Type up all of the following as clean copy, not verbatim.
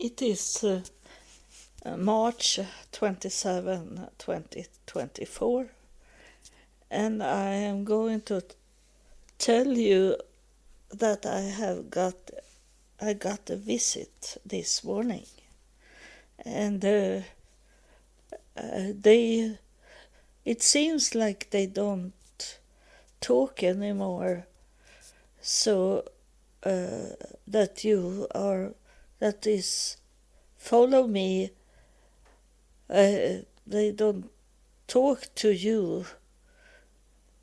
It is March 27, 2024, and I am going to tell you that I got a visit this morning, and it seems like they don't talk anymore, so that is follow me. They don't talk to you.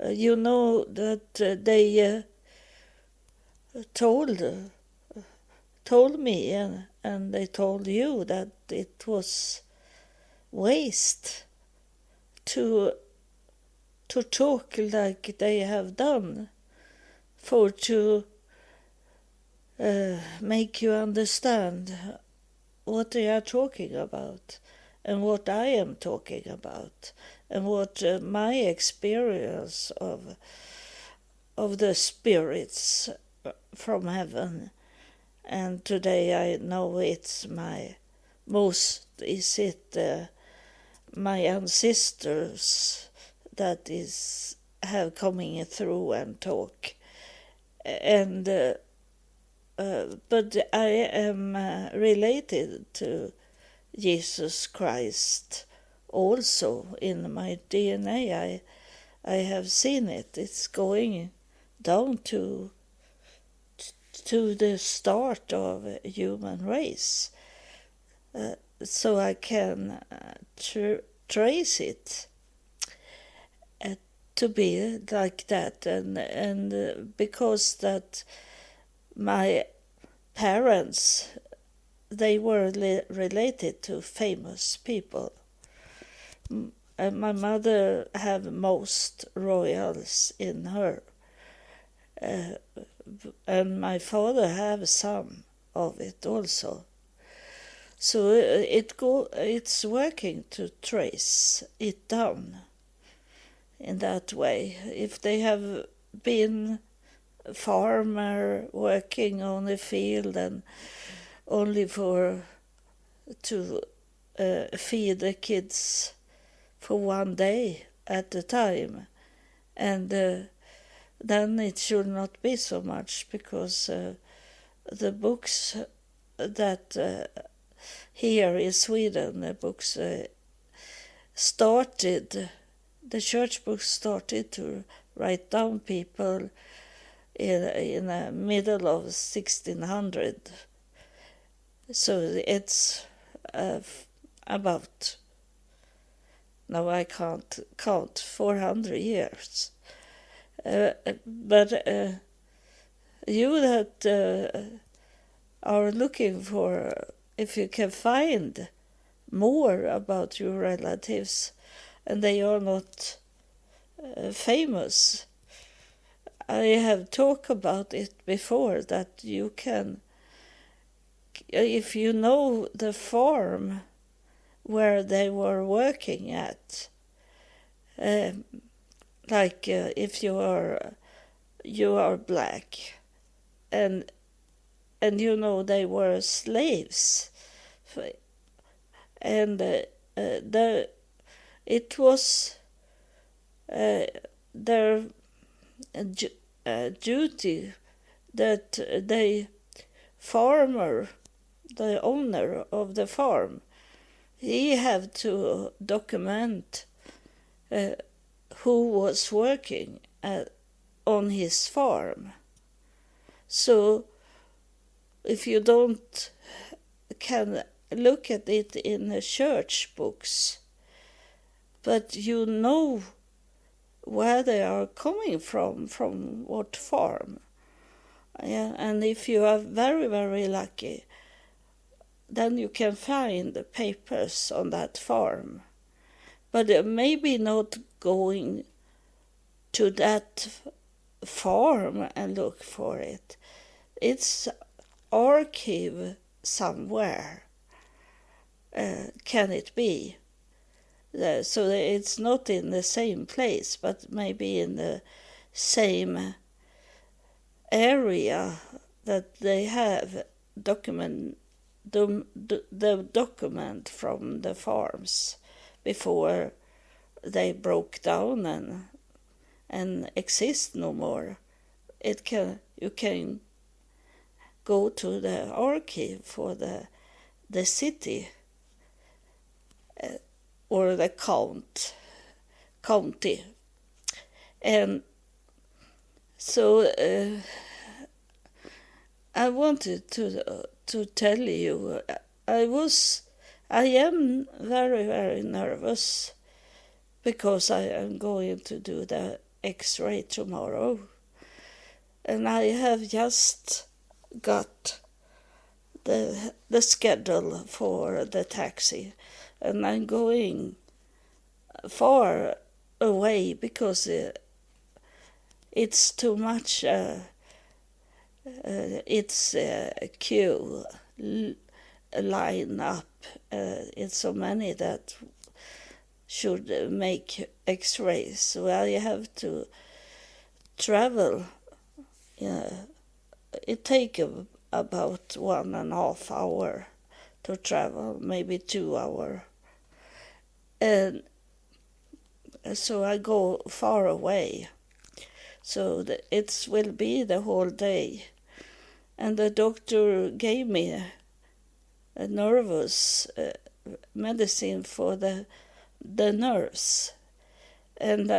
You know that they told me and they told you that it was waste to talk like they have done for to make you understand what they are talking about and what I am talking about and what my experience of the spirits from heaven. And today I know it's my ancestors that is have coming through and talk, and but I am related to Jesus Christ also in my DNA. I have seen it. It's going down to the start of a human race, so I can trace it to be like that, and because that my parents, they were related to famous people. And my mother have most royals in her, and my father have some of it also. So it's working to trace it down in that way. If they have been farmer working on a field and only to feed the kids for one day at a time, and then it should not be so much, because the books that here in Sweden, the books the church books started to write down people in the middle of 1600. So it's about, now I can't count, 400 years. But you that are looking for, if you can find more about your relatives and they are not famous, I have talked about it before, that you can, if you know the farm where they were working at, like if you are black, and you know they were slaves, and it was their duty that the owner of the farm, he had to document who was working on his farm. So if you can look at it in the church books, but you know where they are coming from what farm. Yeah, and if you are very, very lucky, then you can find the papers on that farm. But maybe not going to that farm and look for it. It's archive somewhere, can it be? So it's not in the same place, but maybe in the same area that they have documented the document from the farms before they broke down and exist no more. You can go to the archive for the city or the county. And so I wanted to tell you, I am very, very nervous because I am going to do the X-ray tomorrow. And I have just got the schedule for the taxi, and I'm going far away because it's too much. It's a queue line up. It's so many that should make X-rays. So I have to travel. It takes about 1.5 hours to travel, maybe 2 hours. And so I go far away. So it will be the whole day. And the doctor gave me a nervous medicine for the nerves. And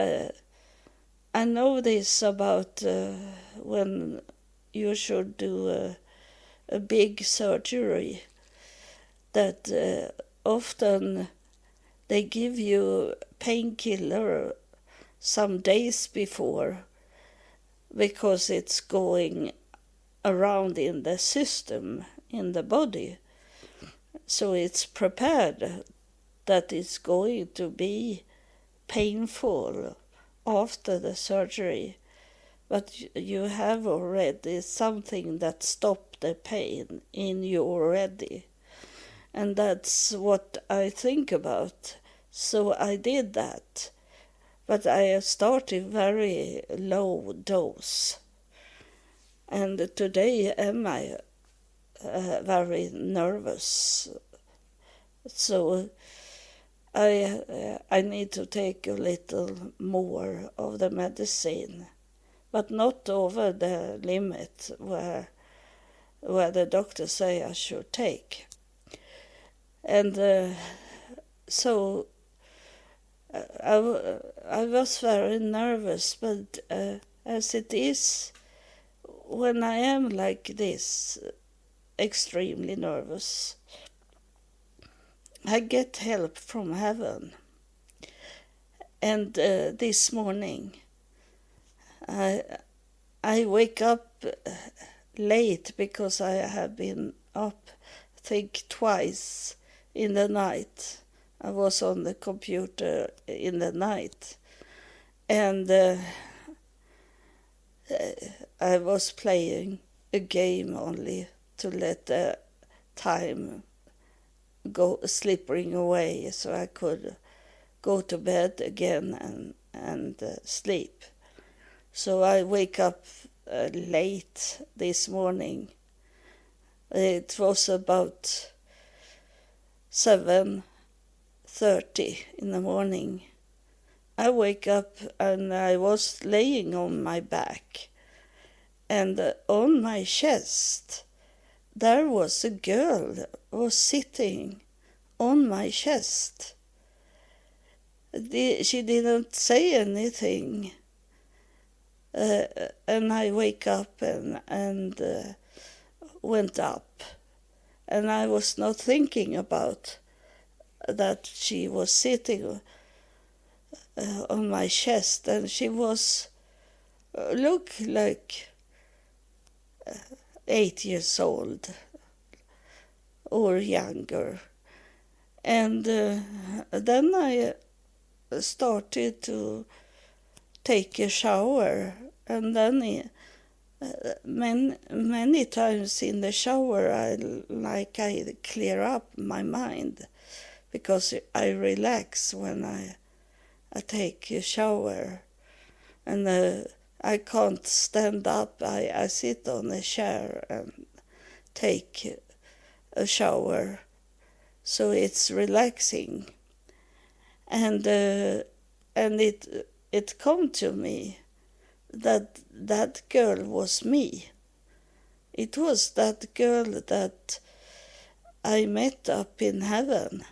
I know this about when you should do a big surgery, that often they give you painkiller some days before because it's going around in the system, in the body. So it's prepared that it's going to be painful after the surgery, but you have already something that stopped the pain in you already. And that's what I think about. So I did that, but I started very low dose. And today am I very nervous. So I need to take a little more of the medicine, but not over the limit where the doctors say I should take. And so I was very nervous, but as it is, when I am like this, extremely nervous, I get help from heaven. And this morning, I wake up late because I have been up, I think, twice in the night. I was on the computer in the night, and I was playing a game only to let the time go slipping away so I could go to bed again and sleep. So I wake up late this morning. It was about 7:30 in the morning. I wake up and I was laying on my back, and on my chest there was a girl was sitting on my chest. She didn't say anything, and I wake up and went up, and I was not thinking about that she was sitting on my chest, and she was looked like 8 years old or younger. And then I started to take a shower, and then many times in the shower I clear up my mind, because I relax when I take a shower, and I can't stand up. I sit on a chair and take a shower, so it's relaxing. And it come to me that girl was me. It was that girl that I met up in heaven.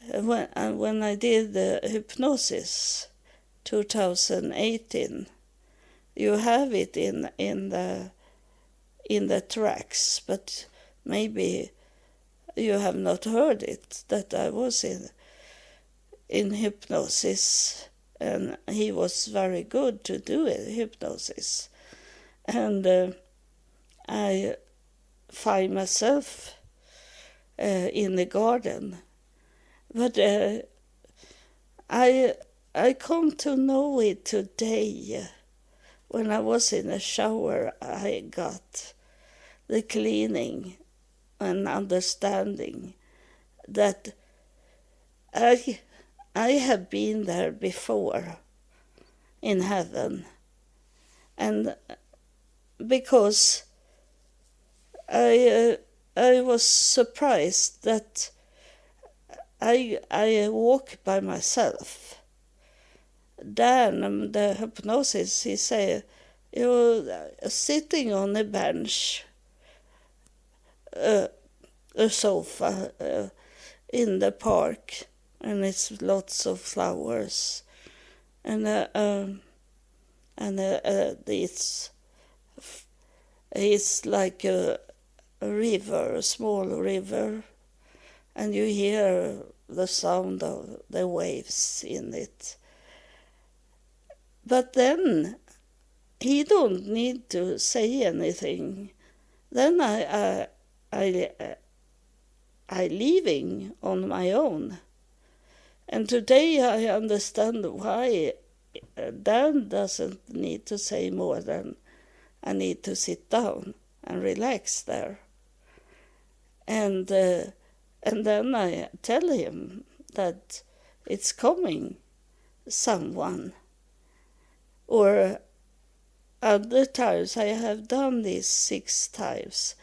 When I did the hypnosis 2018, you have it in the tracks, but maybe you have not heard it, that I was in hypnosis, and he was very good to do hypnosis. And I find myself in the garden. But I come to know it today. When I was in a shower, I got the cleaning and understanding that I have been there before in heaven. And because I was surprised that I walk by myself. Dan, the hypnosis, he said, you're sitting on a bench, a sofa in the park, and it's lots of flowers, and it's like a river, a small river, and you hear the sound of the waves in it. But then he don't need to say anything. Then I leaving on my own. And today I understand why Dan doesn't need to say more than I need to sit down and relax there. And then I tell him that it's coming someone. Or other times, I have done this 6 times.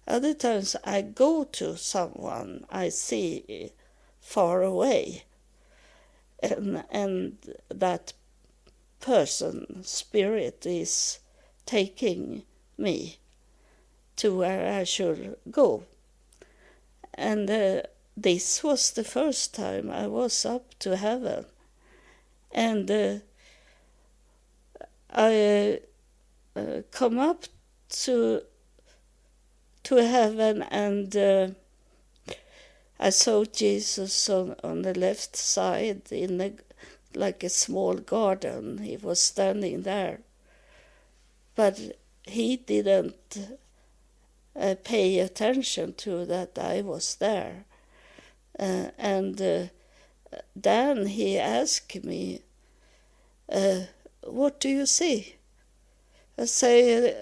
Other times I go to someone I see far away, and that person, spirit, is taking me to where I should go. And this was the first time I was up to heaven. And I come up to heaven, and I saw Jesus on the left side in like a small garden. He was standing there, but he didn't pay attention to that I was there. And then he asked me, what do you see? I see,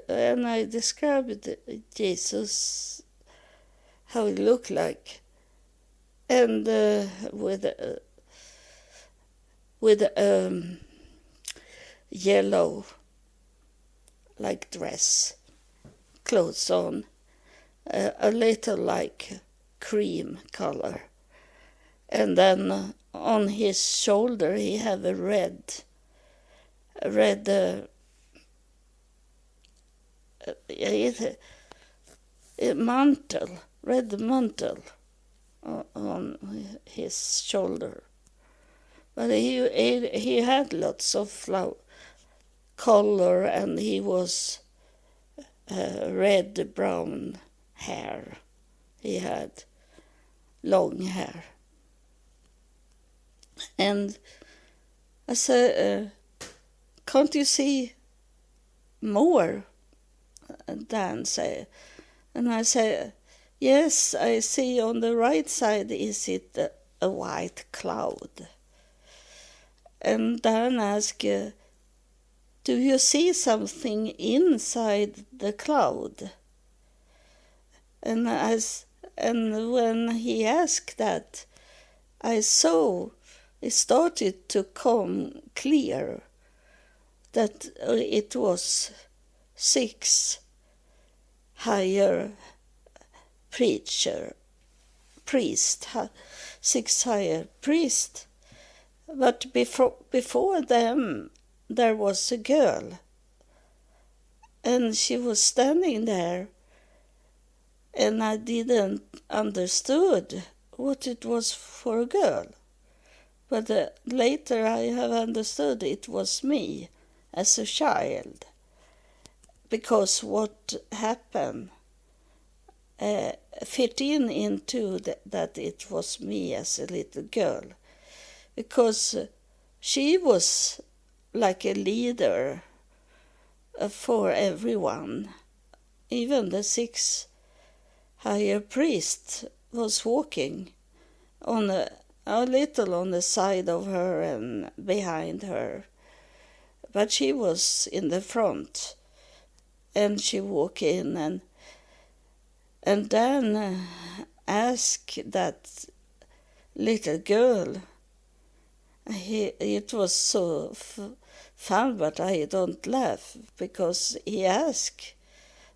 and I described Jesus, how he looked like, and with yellow, like dress, clothes on, a little like cream color, and then on his shoulder he had a red mantle, red mantle on his shoulder. But he had lots of flower color, and he was red brown hair. He had long hair. And I said, can't you see more? Dan said. And I said, yes, I see on the right side, is it a white cloud? And Dan asked, do you see something inside the cloud? And when he asked that, I saw it started to come clear that it was 6 higher priest, 6 higher priest. But before them there was a girl, and she was standing there, and I didn't understood what it was for a girl. But later I have understood it was me as a child, because what happened fit into that it was me as a little girl, because she was like a leader for everyone. Even the 6 higher priest was walking on a little on the side of her and behind her, but she was in the front, and she walked in and then asked that little girl. It was so fun, but I don't laugh, because he asked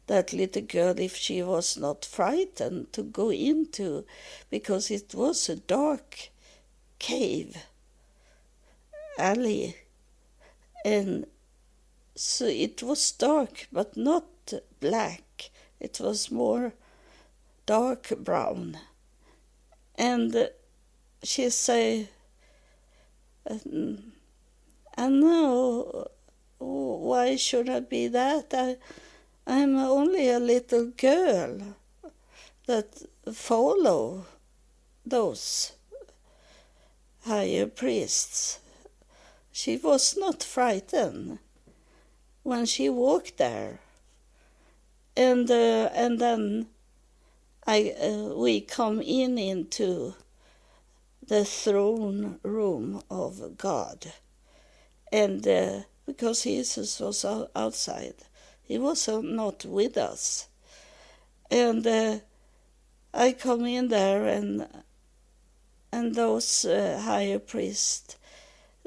that little girl if she was not frightened to go into, because it was a dark cave alley, and so it was dark but not black, it was more dark brown. And she said, I know, why should I be that? I'm only a little girl that follow those higher priests. She was not frightened when she walked there. And then we come into the throne room of God. And because Jesus was outside, he was not with us. And I come in there, and those higher priests,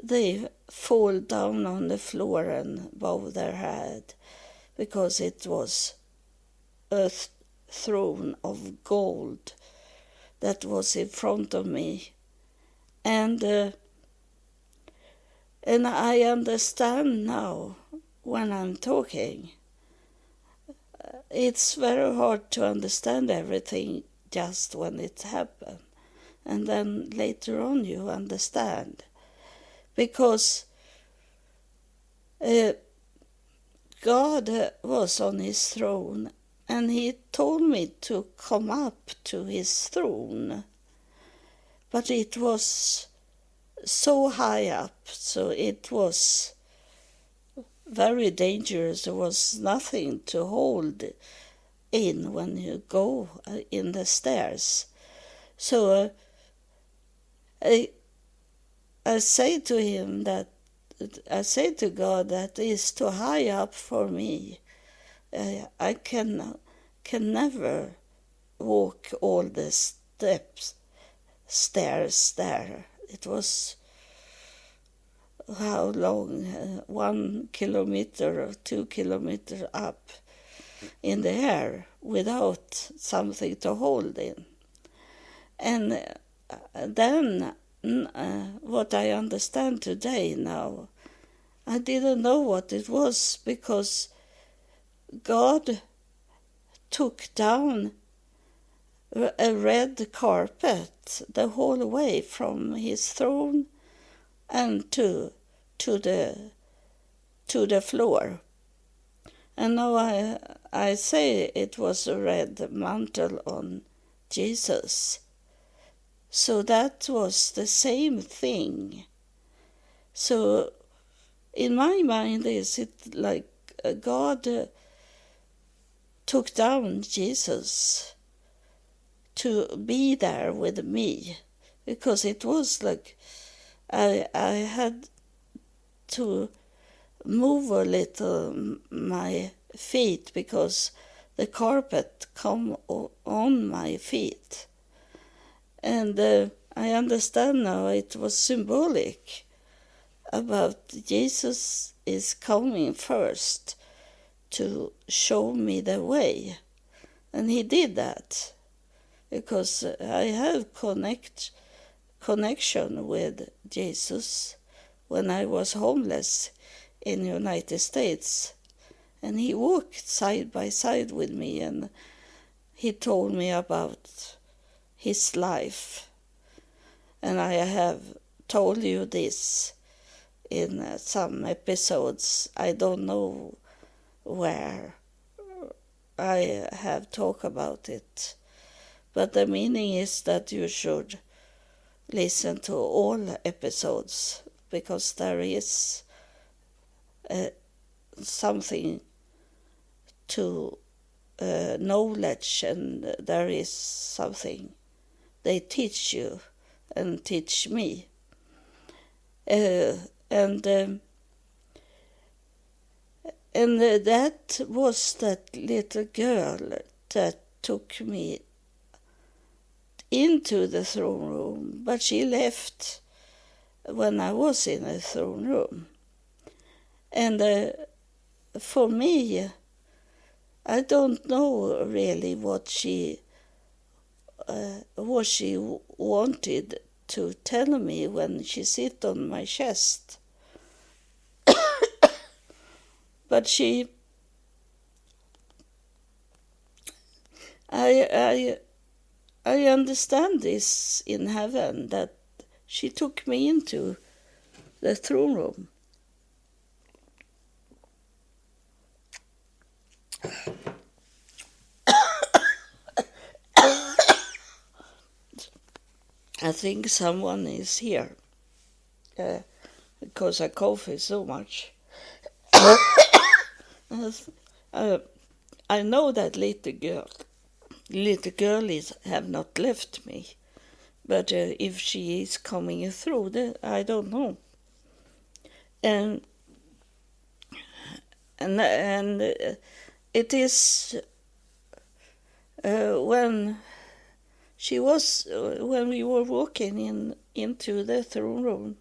they fall down on the floor and bow their head, because it was a throne of gold that was in front of me. And I understand now when I'm talking. It's very hard to understand everything just when it happened. And then later on you understand. Because God was on his throne, and he told me to come up to his throne. But it was so high up, so it was very dangerous. There was nothing to hold in when you go in the stairs. So I say to him that, I say to God that is too high up for me. I can never walk all the stairs there. It was how long? 1 kilometer or 2 kilometers up in the air without something to hold in. And then what I understand today now, I didn't know what it was, because God took down a red carpet the whole way from his throne and to the floor. And now I say it was a red mantle on Jesus. So that was the same thing. So in my mind is it like God took down Jesus to be there with me, because it was like I had to move a little my feet, because the carpet come on my feet. And I understand now it was symbolic about Jesus is coming first to show me the way. And he did that because I have connection with Jesus when I was homeless in the United States. And he walked side by side with me, and he told me about his life. And I have told you this in some episodes. I don't know where I have talked about it. But the meaning is that you should listen to all episodes, because there is something to knowledge, and there is something they teach you and teach me. And that was that little girl that took me into the throne room, but she left when I was in the throne room. And for me, I don't know really what she wanted to tell me when she sit on my chest. But I understand this in heaven, that she took me into the throne room. I think someone is here because I cough so much. I know that little girlies have not left me, but if she is coming through, I don't know. And it is when we were walking into the throne room,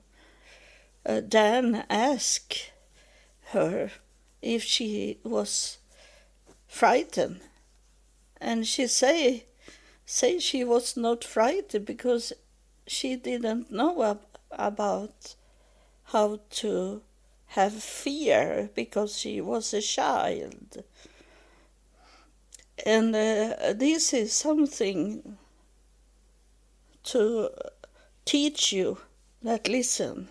Dan asked her if she was frightened, and she say she was not frightened because she didn't know about how to have fear, because she was a child. And this is something to teach you that listen.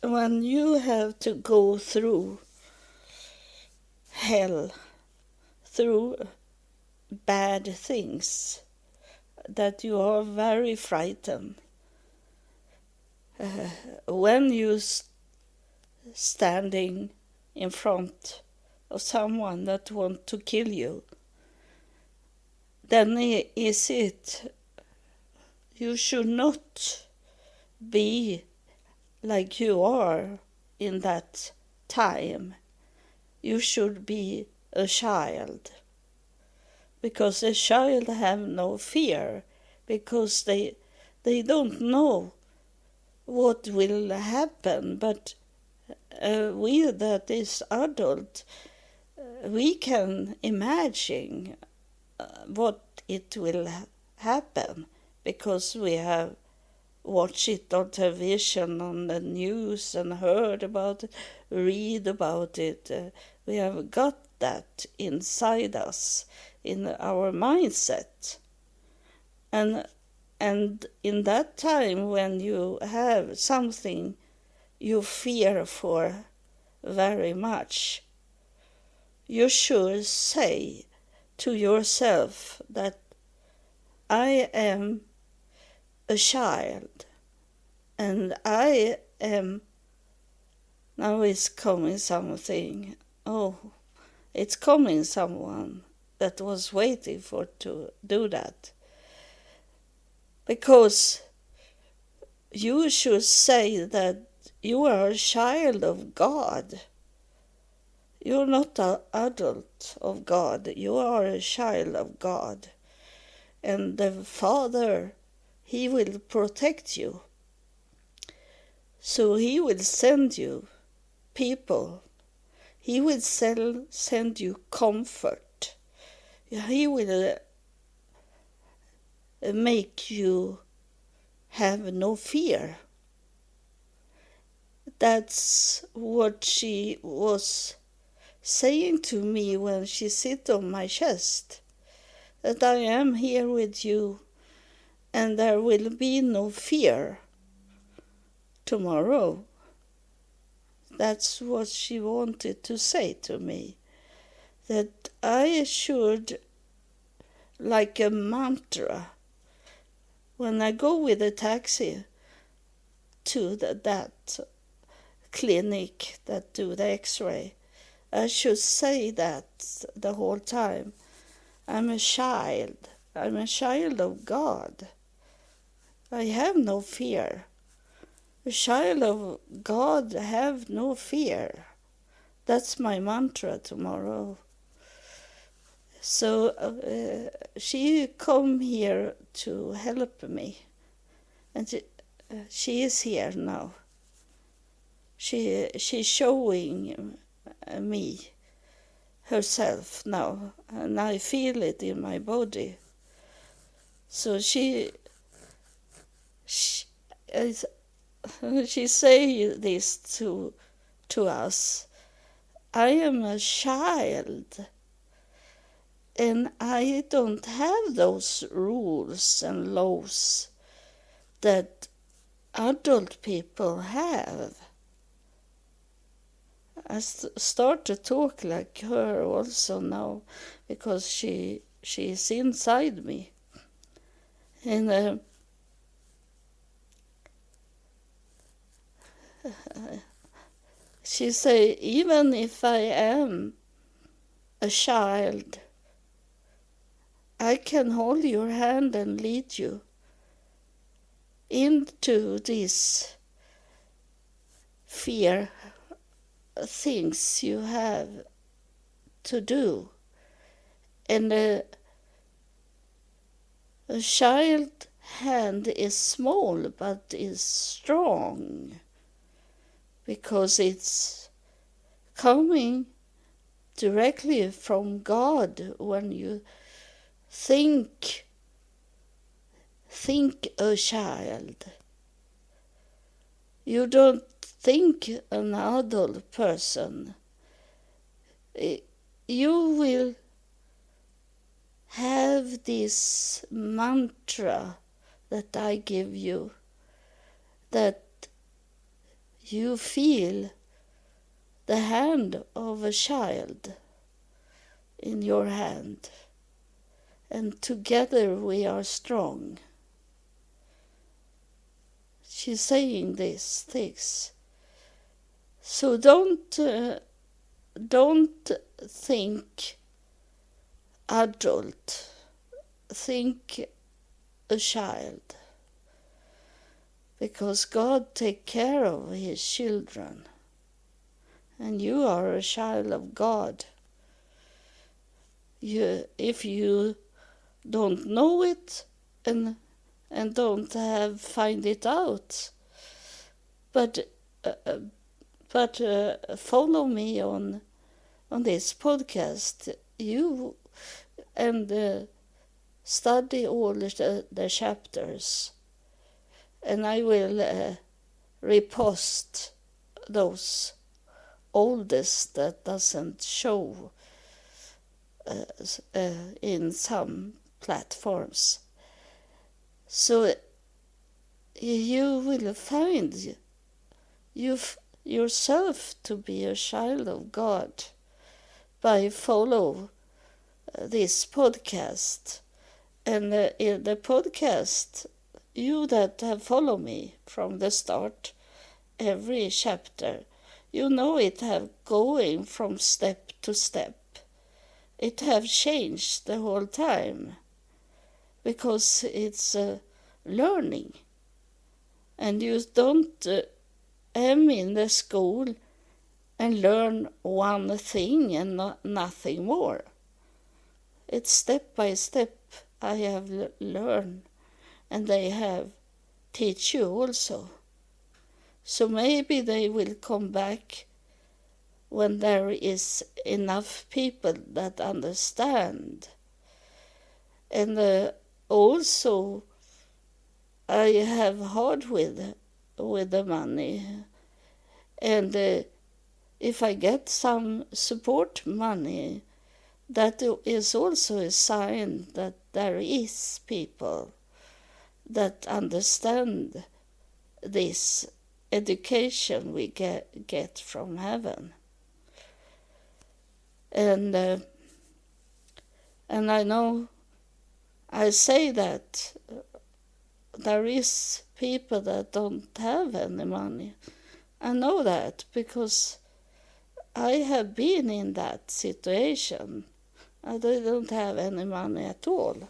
When you have to go through hell, through bad things, that you are very frightened. When you standing in front of someone that want to kill you, then is it, you should not be like you are in that time. You should be a child, because a child have no fear, because they don't know what will happen. But we that is adult, we can imagine what it will happen, because we have watched it on television, on the news, and heard about it, read about it. We have got that inside us, in our mindset. And in that time, when you have something you fear for very much, you should say to yourself that I am a child, and I am, now is coming something, it's coming someone that was waiting for to do that. Because you should say that you are a child of God. You're not an adult of God. You are a child of God. And the Father, He will protect you. So He will send you people. He will send you comfort. He will make you have no fear. That's what she was saying to me when she sit on my chest, that I am here with you and there will be no fear tomorrow. That's what she wanted to say to me, that I should, like a mantra, when I go with a taxi to that clinic that do the x-ray, I should say that the whole time. I'm a child of God. I have no fear. A child of God have no fear. That's my mantra tomorrow. So she come here to help me, and she is here now. She's showing me herself now, and I feel it in my body. So she say this to us. I am a child, and I don't have those rules and laws that adult people have. I start to talk like her also now, because she is inside me. And she say, even if I am a child, I can hold your hand and lead you into these fear things you have to do. And a child hand is small but is strong, because it's coming directly from God. When you think a child, you don't think an adult person. You will have this mantra that I give you, that you feel the hand of a child in your hand, and together we are strong. She's saying these things. So don't think adult, think a child, because God take care of his children, and you are a child of God. If you don't know it and don't find it out, but follow me on this podcast, and study all the chapters, and I will repost those oldest that doesn't show in some platforms. So you will find yourself to be a child of God by follow this podcast. And in the podcast, you that have followed me from the start, every chapter, you know it have going from step to step. It have changed the whole time, because it's learning. And you don't am in the school and learn one thing and nothing more. It's step by step I have learned, and they have teach you also. So maybe they will come back when there is enough people that understand. And also I have hard with the money, and if I get some support money, that is also a sign that there is people that understand this education we get from heaven. And I know I say that there is people that don't have any money. I know that because I have been in that situation. I didn't have any money at all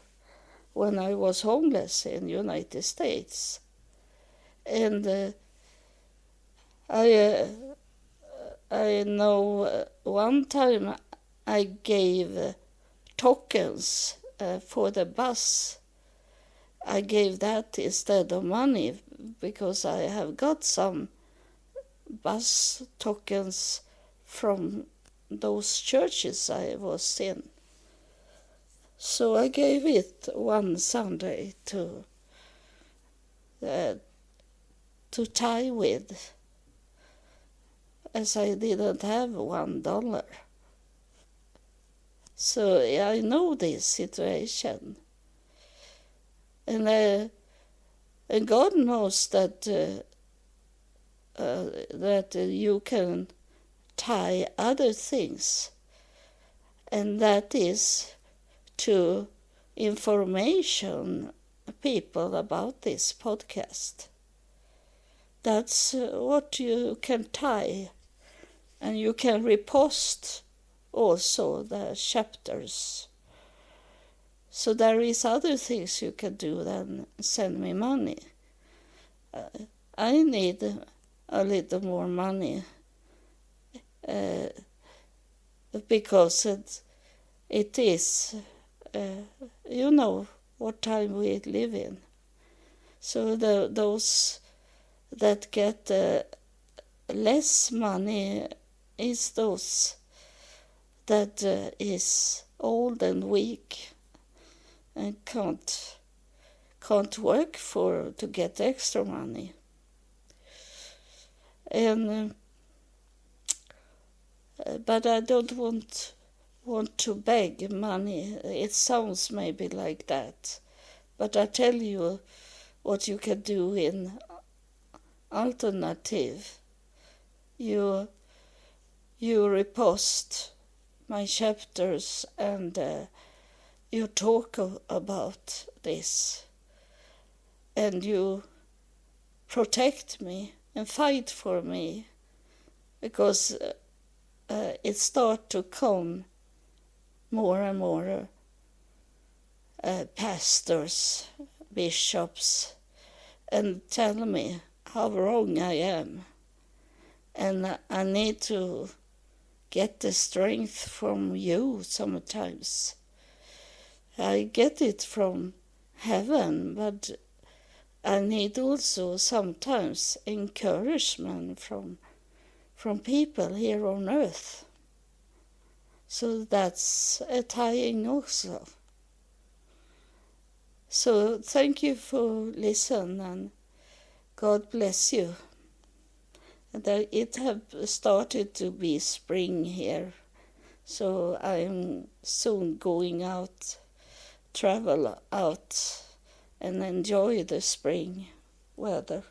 when I was homeless in the United States. And I know one time I gave tokens for the bus. I gave that instead of money because I have got some bus tokens from those churches I was in. So I gave it one Sunday to tie with, as I didn't have $1. So I know this situation. And God knows that you can tie other things, and that is to information people about this podcast. That's what you can tie, and you can repost also the chapters. So there is other things you can do than send me money. I need a little more money because it is, you know, what time we live in. So those that get less money is those that is old and weak and can't work to get extra money. And but I don't want to beg money. It sounds maybe like that, but I tell you what you can do in alternative. You repost my chapters and you talk about this, and you protect me and fight for me, because it starts to come more and more pastors, bishops, and tell me how wrong I am. And I need to get the strength from you sometimes. I get it from heaven, but I need also sometimes encouragement from people here on earth. So that's a tying also. So thank you for listening, and God bless you. And it have started to be spring here, so I'm soon going out, travel out, and enjoy the spring weather.